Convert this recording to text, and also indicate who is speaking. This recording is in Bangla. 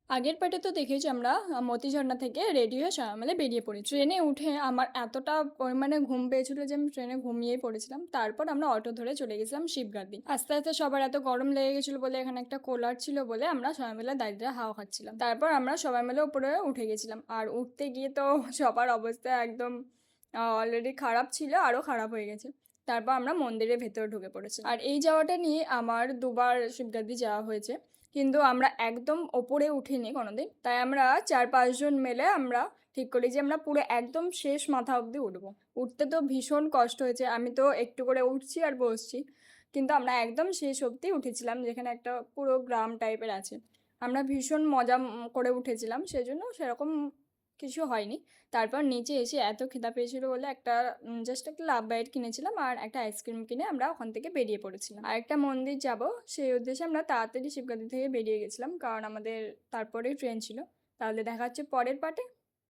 Speaker 1: আগের পার্টে তো দেখেছি আমরা মতিঝর্ণা থেকে রেডি হয়ে সবাই মিলে বেরিয়ে পড়ি। ট্রেনে উঠে আমার এতটা পরিমাণে ঘুম পেয়েছিল যে আমি ট্রেনে ঘুমিয়েই পড়েছিলাম। তারপর আমরা অটো ধরে চলে গেছিলাম শিবগাদ্দি। আস্তে আস্তে সবার এত গরম লেগে গেছিলো বলে এখানে একটা কুলার ছিল বলে আমরা সবাই মিলে দাঁড়িয়ে হাওয়া খাচ্ছিলাম। তারপর আমরা সবাই মিলে উপরে উঠে গেছিলাম, আর উঠতে গিয়ে তো সবার অবস্থা একদম অলরেডি খারাপ ছিল, আরও খারাপ হয়ে গেছে। তারপর আমরা মন্দিরের ভেতরে ঢুকে পড়েছি। আর এই যাওয়াটা নিয়ে আমার দুবার শিবগাদ্দি যাওয়া হয়েছে, কিন্তু আমরা একদম ওপরে উঠিনি কোনোদিন। তাই আমরা 4-5 জন মিলে আমরা ঠিক করি যে আমরা পুরো একদম শেষ মাথা অবধি উঠবো। উঠতে তো ভীষণ কষ্ট হয়েছে, আমি তো একটু করে উঠছি আর বসছি, কিন্তু আমরা একদম শেষ অবধি উঠেছিলাম, যেখানে একটা পুরো গ্রাম টাইপের আছে। আমরা ভীষণ মজা করে উঠেছিলাম, সেজন্য সেরকম কিছু হয়নি। তারপর নিচে এসে এত খিদা পেয়েছিল বলে একটা জাস্ট একটা লাভ বাইট কিনেছিলাম আর একটা আইসক্রিম কিনে আমরা ওখান থেকে বেরিয়ে পড়েছিলাম। আর একটা মন্দির যাব সেই উদ্দেশ্যে আমরা তাড়াতাড়ি শিবগাদ্দি থেকে বেরিয়ে গেছিলাম, কারণ আমাদের তারপরেই ট্রেন ছিল। তাহলে দেখা হচ্ছে পরের পার্টে।